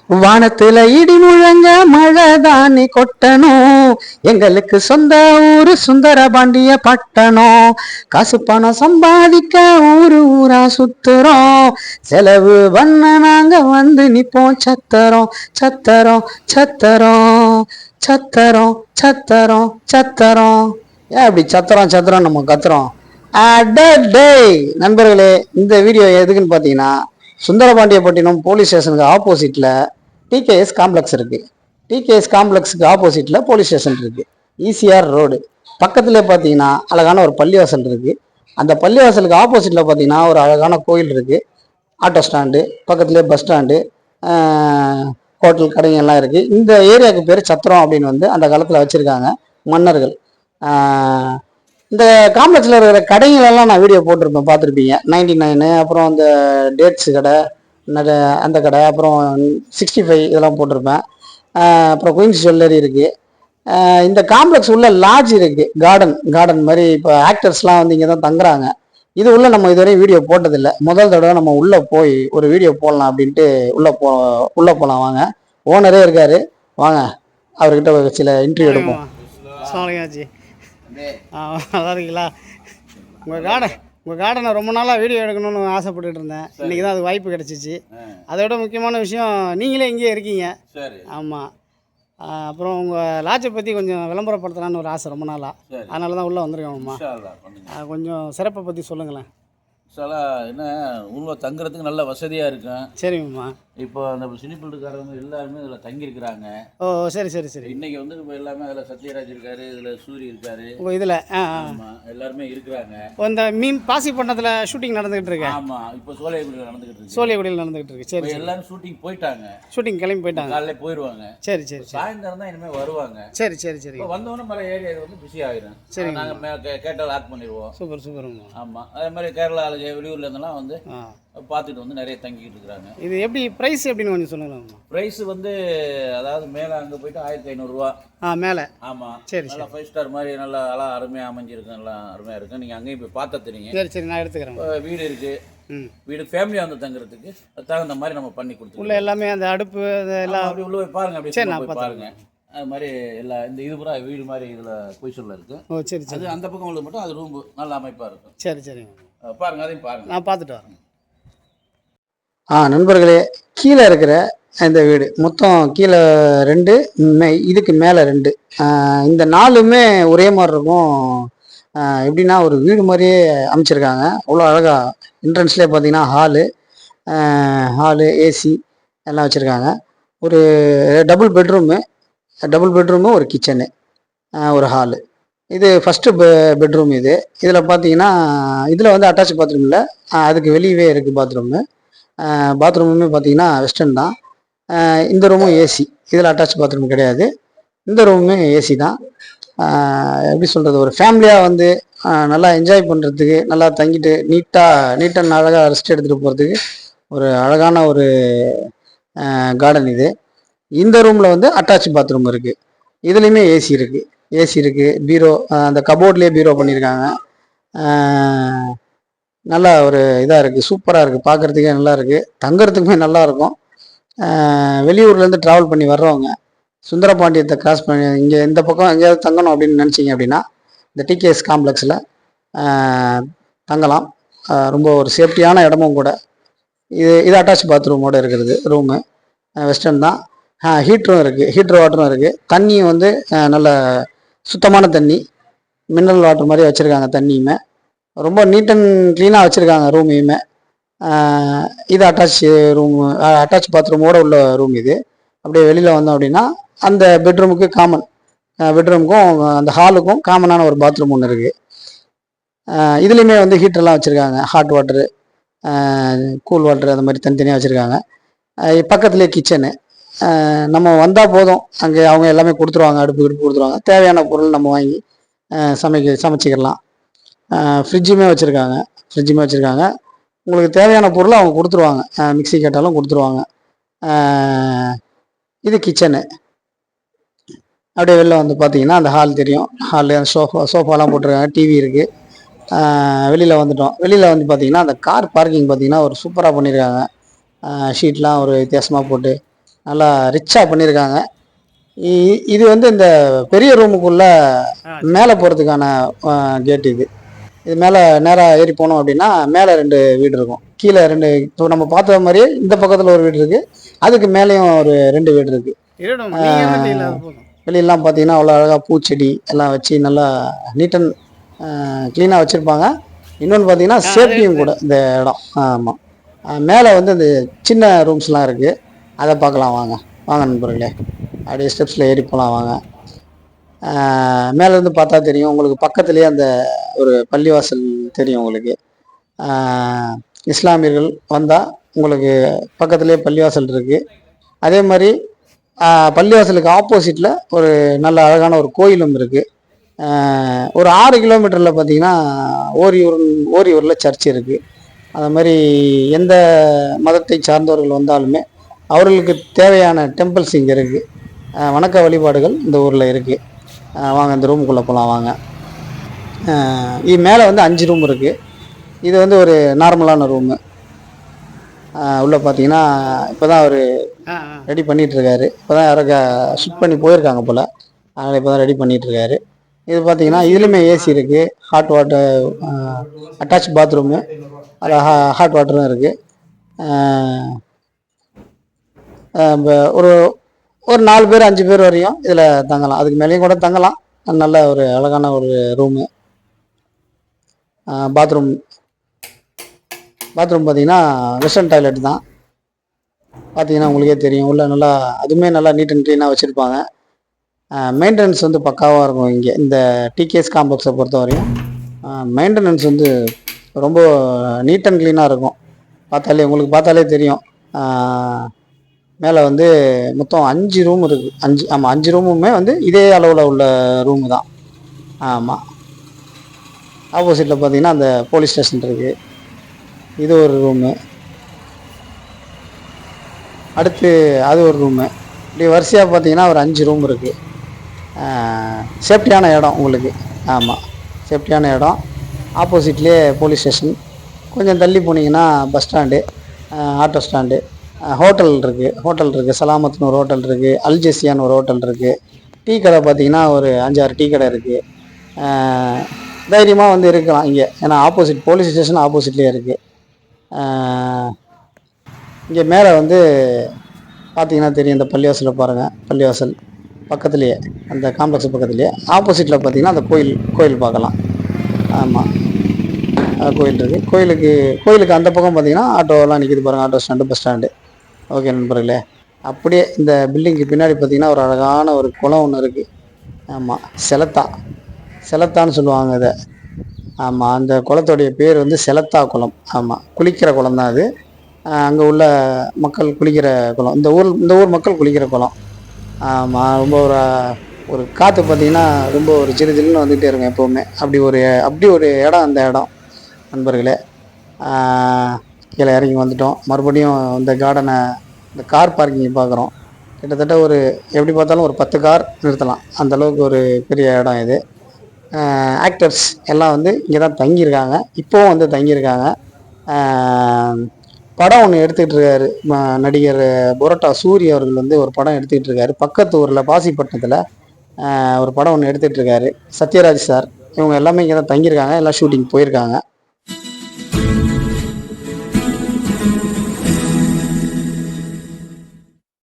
வானத்துல இடி முழங்க மழை தானி கொட்டணும். எங்களுக்கு சொந்த ஊரு சுந்தரபாண்டிய பட்டணம். காசு பணம் சம்பாதிக்க ஊரு ஊரா சுத்துறோம். செலவு பண்ண நாங்க வந்து நிப்போம் சத்தரம் சத்தரம் சத்தரம் சத்தரம் சத்தரம் சத்தரம். ஏன் அப்படி சத்திரம் சத்திரம் நம்ம கத்துறோம்? அடடே நண்பர்களே, இந்த வீடியோ எதுக்குன்னு பார்த்தீங்கன்னா, சுந்தரபாண்டியப்பட்டினம் போலீஸ் ஸ்டேஷனுக்கு ஆப்போசிட்ல டிகேஎஸ் காம்ப்ளெக்ஸ் இருக்கு. டிகேஎஸ் காம்ப்ளெக்ஸுக்கு ஆப்போசிட்ல போலீஸ் ஸ்டேஷன் இருக்கு. ஈசிஆர் ரோடு பக்கத்துல பார்த்தீங்கன்னா அழகான ஒரு பள்ளிவாசல் இருக்கு. அந்த பள்ளிவாசலுக்கு ஆப்போசிட்ல பார்த்தீங்கன்னா ஒரு அழகான கோயில் இருக்கு. ஆட்டோ ஸ்டாண்டு பக்கத்துலேயே பஸ் ஸ்டாண்டு, ஹோட்டல் கடைங்க எல்லாம் இருக்கு. இந்த ஏரியாவுக்கு பேர் சத்திரம் அப்படின்னு வந்து அந்த காலத்தில் வச்சிருக்காங்க மன்னர்கள். இந்த காம்ப்ளெக்ஸில் இருக்கிற கடைங்களெல்லாம் நான் வீடியோ போட்டிருப்பேன், பார்த்துருப்பீங்க. 99, அப்புறம் அந்த டேட்ஸு கடை, அந்த கடை, அப்புறம் 65 இதெல்லாம் போட்டிருப்பேன். அப்புறம் குயின்ஸ் ஜுவல்லரி இருக்குது. இந்த காம்ப்ளெக்ஸ் உள்ள லாட்ஜ் இருக்குது, கார்டன் மாதிரி. இப்போ ஆக்டர்ஸ்லாம் வந்து இங்கே தான் தங்குறாங்க. இது உள்ள நம்ம இதுவரையும் வீடியோ போட்டதில்லை. முதல் தடவை நம்ம உள்ளே போய் ஒரு வீடியோ போடலாம் அப்படின்ட்டு உள்ளே போகலாம் வாங்க. ஓனரே இருக்கார், வாங்க அவர்கிட்ட சில இன்டர்வியூ எடுப்போம். நல்லா இருக்கீங்களா? உங்கள் கார்டனை ரொம்ப நாளாக வீடியோ எடுக்கணும்னு ஆசைப்பட்டுட்டு இருந்தேன். இன்றைக்கி தான் அது வாய்ப்பு கிடச்சிச்சு. அதை விட முக்கியமான விஷயம், நீங்களே இங்கேயே இருக்கீங்க. ஆமாம். அப்புறம் உங்கள் லாட்ஜை பற்றி கொஞ்சம் விளம்பரப்படுத்தலான்னு ஒரு ஆசை ரொம்ப நாளாக. அதனால தான் உள்ளே வந்துருக்கோம்மா. கொஞ்சம் சிறப்பை பற்றி சொல்லுங்களேன். என்ன உள்ள தங்குறதுக்கு நல்ல வசதியாக இருக்கும். சரிங்கம்மா. இப்போ அந்த சினிபில்டுக்காரவங்க எல்லாருமே இதில் தங்கியிருக்கிறாங்க. ஓ சரி சரி சரி. இன்னைக்கு வந்து இப்போ எல்லாமே அதில் சத்யராஜ் இருக்காரு, இதில் சூரி இருக்காரு. ஓ இதில் ஆமாம் எல்லாருமே இருக்கிறாங்க. இந்த மீன் பாசி பண்ணத்தில் ஷூட்டிங் நடந்துகிட்டு இருக்கு. ஆமாம் இப்போ சோலைக்குடியில் நடந்துகிட்டு இருக்கு. சோலைக்குடியில் நடந்துகிட்டு இருக்கு. சரி எல்லாரும் ஷூட்டிங் போயிட்டாங்க. ஷூட்டிங் கிளம்பி போயிட்டாங்க. காலையில் போயிடுவாங்க. சரி சரி. சாயந்தரம் தான் இனிமேல் வருவாங்க. சரி சரி சரி. வந்தோடனே மலை ஏரியா வந்து பிஸி ஆகிடும். சரி நாங்கள் கேட்டால் லாக் பண்ணிடுவோம். சூப்பர் சூப்பர்மா. ஆமாம் அதே மாதிரி கேரளா வெளியூர்ல இருந்தெல்லாம் வந்து பார்த்துட்டு வந்து நிறைய தங்கிட்டு இருக்கிறாங்க. இது எப்படி ப்ரைஸ் எப்படின்னு கொஞ்சம் சொல்லுங்களேன். ப்ரைஸ் வந்து அதாவது மேலே அங்கே போயிட்டு 1500 ரூபா. மேலே. ஆமாம் சரி. நல்லா 5 ஸ்டார் மாதிரி நல்லா அழகாக அருமையாக அமைஞ்சிருக்கு, நல்லா அருமையாக இருக்கும். நீங்கள் அங்கேயும் போய் பார்த்தா தெரியுங்க. சரி சரி நான் எடுத்துக்கிறேன். வீடு இருக்குது, வீடு ஃபேமிலியாக வந்து தங்குறதுக்கு தகுந்த மாதிரி நம்ம பண்ணி கொடுத்துருவோம். உள்ள எல்லாமே அந்த அடுப்பு எல்லாம் அப்படி உள்ள போய் பாருங்க. அப்படி சரி நான் பாருங்க. அது மாதிரி எல்லா இந்த இது பூரா வீடு மாதிரி இதில் பொய்சலில் இருக்குது. ஓ சரி சரி. அது அந்த பக்கம் உள்ளது மட்டும் அது ரூம்பு நல்ல அமைப்பாக இருக்கும். சரி சரிங்க. பாருங்கள், அதையும் பாருங்கள். நான் பார்த்துட்டு வரேன். நண்பர்களே, கீழே இருக்கிற இந்த வீடு மொத்தம் கீழே 2, இதுக்கு மேலே 2, இந்த 4மே ஒரே மாதிரி இருக்கும். எப்படின்னா ஒரு வீடு மாதிரியே அமைச்சிருக்காங்க. அவ்வளோ அழகாக என்ட்ரன்ஸ்லேயே பார்த்தீங்கன்னா ஹாலு ஏசி எல்லாம் வச்சுருக்காங்க. ஒரு டபுள் பெட்ரூமு, ஒரு கிச்சனு, ஒரு ஹாலு. இது ஃபஸ்ட்டு பெட்ரூம். இதில் பார்த்தீங்கன்னா இதில் வந்து அட்டாச் பாத்ரூம் இல்லை, அதுக்கு வெளியவே இருக்குது பாத்ரூமு. பாத்ரூமுமே பார்த்தீங்கன்னா வெஸ்டர்ன் தான். இந்த ரூமும் ஏசி, இதில் அட்டாச் பாத்ரூம் கிடையாது. இந்த ரூமுமே ஏசி தான். எப்படி சொல்கிறது, ஒரு ஃபேமிலியாக வந்து நல்லா என்ஜாய் பண்ணுறதுக்கு, நல்லா தங்கிட்டு நீட்டாக அழகாக ரெஸ்ட் எடுத்துகிட்டு போகிறதுக்கு ஒரு அழகான ஒரு கார்டன் இது. இந்த ரூமில் வந்து அட்டாச் பாத்ரூம் இருக்குது. இதுலேயுமே ஏசி இருக்குது. பீரோ, அந்த கபோர்ட்லேயே பீரோ பண்ணியிருக்காங்க. நல்லா ஒரு இதாக இருக்குது, சூப்பராக இருக்குது, பார்க்குறதுக்கே நல்லா இருக்குது, தங்குறதுக்குமே நல்லாயிருக்கும். வெளியூர்லேருந்து ட்ராவல் பண்ணி வர்றவங்க சுந்தரபாண்டியத்தை கிராஸ் பண்ணி இங்கே இந்த பக்கம் எங்கேயாவது தங்கணும் அப்படின்னு நினச்சிங்க அப்படின்னா இந்த டிகேஎஸ் காம்ப்ளெக்ஸில் தங்கலாம். ரொம்ப ஒரு சேஃப்டியான இடமும் கூட. இது அட்டாச் பாத்ரூமோடு இருக்கிறது ரூமு. வெஸ்டர்ன் தான். ஹீட்டரும் இருக்குது, ஹீட்டர் வாட்டரும் இருக்குது. தண்ணியும் வந்து நல்ல சுத்தமான தண்ணி, மினரல் வாட்டர் மாதிரி வச்சுருக்காங்க. தண்ணியுமே ரொம்ப நீட் அண்ட் க்ளீனாக வச்சுருக்காங்க ரூமையுமே. இது அட்டாச் பாத்ரூமோடு உள்ள ரூம் இது. அப்படியே வெளியில் வந்தோம் அப்படின்னா அந்த பெட்ரூமுக்கும் அந்த ஹாலுக்கும் காமனான ஒரு பாத்ரூம் ஒன்று இருக்குது. இதுலேயுமே வந்து ஹீட்டர்லாம் வச்சுருக்காங்க. ஹாட் வாட்டரு, கூல் வாட்டரு, அந்த மாதிரி தனித்தனியாக வச்சுருக்காங்க. பக்கத்துலேயே கிச்சனு. நம்ம வந்தால் போதும், அங்கே அவங்க எல்லாமே கொடுத்துருவாங்க, அடுப்பு கொடுத்துருவாங்க. தேவையான பொருள் நம்ம வாங்கி சமைச்சிக்கலாம். ஃப்ரிட்ஜுமே வச்சுருக்காங்க. உங்களுக்கு தேவையான பொருளை அவங்க கொடுத்துருவாங்க. மிக்சி கேட்டாலும் கொடுத்துருவாங்க. இது கிச்சனு. அப்படியே வெளில வந்து பார்த்தீங்கன்னா அந்த ஹால் தெரியும். ஹாலு சோஃபாலாம் போட்டிருக்காங்க, டிவி இருக்குது. வெளியில் வந்துட்டோம். வெளியில் வந்து பார்த்தீங்கன்னா அந்த கார் பார்க்கிங் பார்த்தீங்கன்னா ஒரு சூப்பராக பண்ணியிருக்காங்க. ஷீட்லாம் ஒரு வித்தியாசமாக போட்டு நல்லா ரிச்சாக பண்ணியிருக்காங்க. இது வந்து இந்த பெரிய ரூமுக்குள்ளே மேலே போகிறதுக்கான கேட் இது. இது மேலே நேராக ஏறி போனோம் அப்படின்னா மேலே 2 வீடு இருக்கும், கீழே 2. இப்போ நம்ம பார்த்த மாதிரியே இந்த பக்கத்தில் ஒரு வீடு இருக்குது, அதுக்கு மேலேயும் ஒரு 2 வீடு இருக்குது. வெளியெல்லாம் பார்த்தீங்கன்னா அவ்வளோ அழகாக பூச்செடி எல்லாம் வச்சு நல்லா நீட் அண்ட் க்ளீனாக வச்சுருப்பாங்க. இன்னொன்று பார்த்தீங்கன்னா சேஃப்டியும் கூட இந்த இடம். ஆமாம். மேலே வந்து இந்த சின்ன ரூம்ஸ்லாம் இருக்குது, அதை பார்க்கலாம். வாங்க வாங்க நண்பர்களே, அப்படியே ஸ்டெப்ஸில் ஏறி போகலாம் வாங்க. மேலேருந்து பார்த்தா தெரியும் உங்களுக்கு, பக்கத்துலேயே அந்த ஒரு பள்ளிவாசல் தெரியும் உங்களுக்கு. இஸ்லாமியர்கள் வந்தால் உங்களுக்கு பக்கத்துலேயே பள்ளிவாசல் இருக்குது. அதே மாதிரி பள்ளிவாசலுக்கு ஆப்போசிட்டில் ஒரு நல்ல அழகான ஒரு கோயிலும் இருக்குது. ஒரு 6 கிலோமீட்டரில் பார்த்தீங்கன்னா ஓரியூரில் சர்ச் இருக்குது. அது மாதிரி எந்த மதத்தை சார்ந்தவர்கள் வந்தாலுமே அவர்களுக்கு தேவையான டெம்பிள்ஸ் இங்கே இருக்குது, வணக்க வழிபாடுகள் இந்த ஊரில் இருக்குது. வாங்க இந்த ரூமுக்குள்ளே போகலாம் வாங்க. இது மேலே வந்து 5 ரூம் இருக்குது. இது வந்து ஒரு நார்மலான ரூமு. உள்ளே பார்த்தீங்கன்னா இப்போ தான் அவர் ரெடி பண்ணிகிட்ருக்காரு. இப்போ தான் யாரோ ஷிஃப்ட் பண்ணி போயிருக்காங்க போல், அதனால் இப்போ தான் ரெடி பண்ணிகிட்ருக்காரு. இது பார்த்தீங்கன்னா இதுலேயுமே ஏசி இருக்குது, ஹாட் வாட்டர் அட்டாச் பாத்ரூமு, அதில் ஹாட் வாட்டரும் இருக்குது. ஒரு ஒரு 4 பேர் 5 பேர் வரையும் இதில் தங்கலாம், அதுக்கு மேலேயும் கூட தங்கலாம். நல்ல ஒரு அழகான ஒரு ரூமு. பாத்ரூம் பார்த்தீங்கன்னா வெஸ்டர்ன் டாய்லெட் தான். பார்த்தீங்கன்னா உங்களுக்கே தெரியும், உள்ள நல்லா அதுவுமே நல்லா நீட் அண்ட் க்ளீனாக வச்சுருப்பாங்க. மெயின்டெனன்ஸ் வந்து பக்காவாக இருக்கும். இங்கே இந்த டிகேஎஸ் காம்ப்ளெக்ஸை பொறுத்த வரையும் மெயின்டெனன்ஸ் வந்து ரொம்ப நீட் அண்ட் க்ளீனாக இருக்கும். பார்த்தாலே தெரியும். மேலே வந்து மொத்தம் 5 ரூம் இருக்குது. 5 ரூமுமே வந்து இதே அளவில் உள்ள ரூமு தான். ஆமாம். ஆப்போசிட்டில் பார்த்தீங்கன்னா அந்த போலீஸ் ஸ்டேஷன் இருக்குது, இது ஒரு ரூமு. அடுத்து அது ஒரு ரூமு. இப்படி வரிசையாக பார்த்தீங்கன்னா ஒரு 5 ரூம் இருக்குது. சேஃப்டியான இடம் உங்களுக்கு. ஆமாம், சேஃப்டியான இடம். ஆப்போசிட்லேயே போலீஸ் ஸ்டேஷன். கொஞ்சம் தள்ளி போனீங்கன்னா bus stand, auto stand, hotel இருக்குது. சலாமத்னு ஒரு ஹோட்டல் இருக்குது, அல்ஜெசியான்னு ஒரு ஹோட்டல் இருக்குது. டீ கடை பார்த்தீங்கன்னா ஒரு 5-6 டீ கடை இருக்குது. தைரியமாக வந்து இருக்கலாம் இங்கே, ஏன்னா ஆப்போசிட் போலீஸ் ஸ்டேஷன் ஆப்போசிட்லேயே இருக்குது. இங்கே மேலே வந்து பார்த்தீங்கன்னா தெரியும், இந்த பள்ளிவாசலை பாருங்கள். பள்ளிவாசல் பக்கத்துலேயே, அந்த காம்ப்ளெக்ஸ் பக்கத்துலேயே ஆப்போசிட்டில் பார்த்தீங்கன்னா அந்த கோயில் பார்க்கலாம். ஆமாம், கோயில் இருக்குது. கோயிலுக்கு அந்த பக்கம் பார்த்தீங்கன்னா ஆட்டோலாம் நிற்கிது பாருங்கள், auto stand, bus stand. Okay நண்பர்களே, அப்படியே இந்த பில்டிங்க்கு பின்னாடி பார்த்தீங்கன்னா ஒரு அழகான ஒரு குளம் ஒன்று இருக்குது. ஆமாம், செலத்தான்னு சொல்லுவாங்க இதை. ஆமாம், அந்த குளத்தோடைய பேர் வந்து செலத்தா குளம். ஆமாம், குளிக்கிற குளம் தான் அது. அங்கே உள்ள மக்கள் குளிக்கிற குளம், இந்த ஊர் மக்கள் குளிக்கிற குளம். ஆமாம், ரொம்ப ஒரு காற்று பார்த்திங்கன்னா ரொம்ப ஒரு ஜில்லுன்னு வந்துகிட்டே இருக்கும் எப்போவுமே. அப்படி ஒரு இடம் அந்த இடம் நண்பர்களே. கீழே இறங்கி வந்துட்டோம். மறுபடியும் இந்த கார்டனை, இந்த கார் பார்க்கிங் பார்க்குறோம். கிட்டத்தட்ட ஒரு எப்படி பார்த்தாலும் ஒரு 10 கார் நிறுத்தலாம், அந்தளவுக்கு ஒரு பெரிய இடம் இது. ஆக்டர்ஸ் எல்லாம் வந்து இங்கே தான் தங்கியிருக்காங்க, இப்போவும் வந்து தங்கியிருக்காங்க. படம் ஒன்று எடுத்துக்கிட்டு இருக்காரு நடிகர் புரோட்டா சூரி அவர்கள் வந்து ஒரு படம் எடுத்துக்கிட்டு இருக்காரு. பக்கத்து ஊரில் பாசிப்பட்டினத்தில் ஒரு படம் ஒன்று எடுத்துகிட்டு இருக்காரு. சத்யராஜ் சார், இவங்க எல்லாமே இங்கே தான் தங்கியிருக்காங்க, எல்லாம் ஷூட்டிங் போயிருக்காங்க.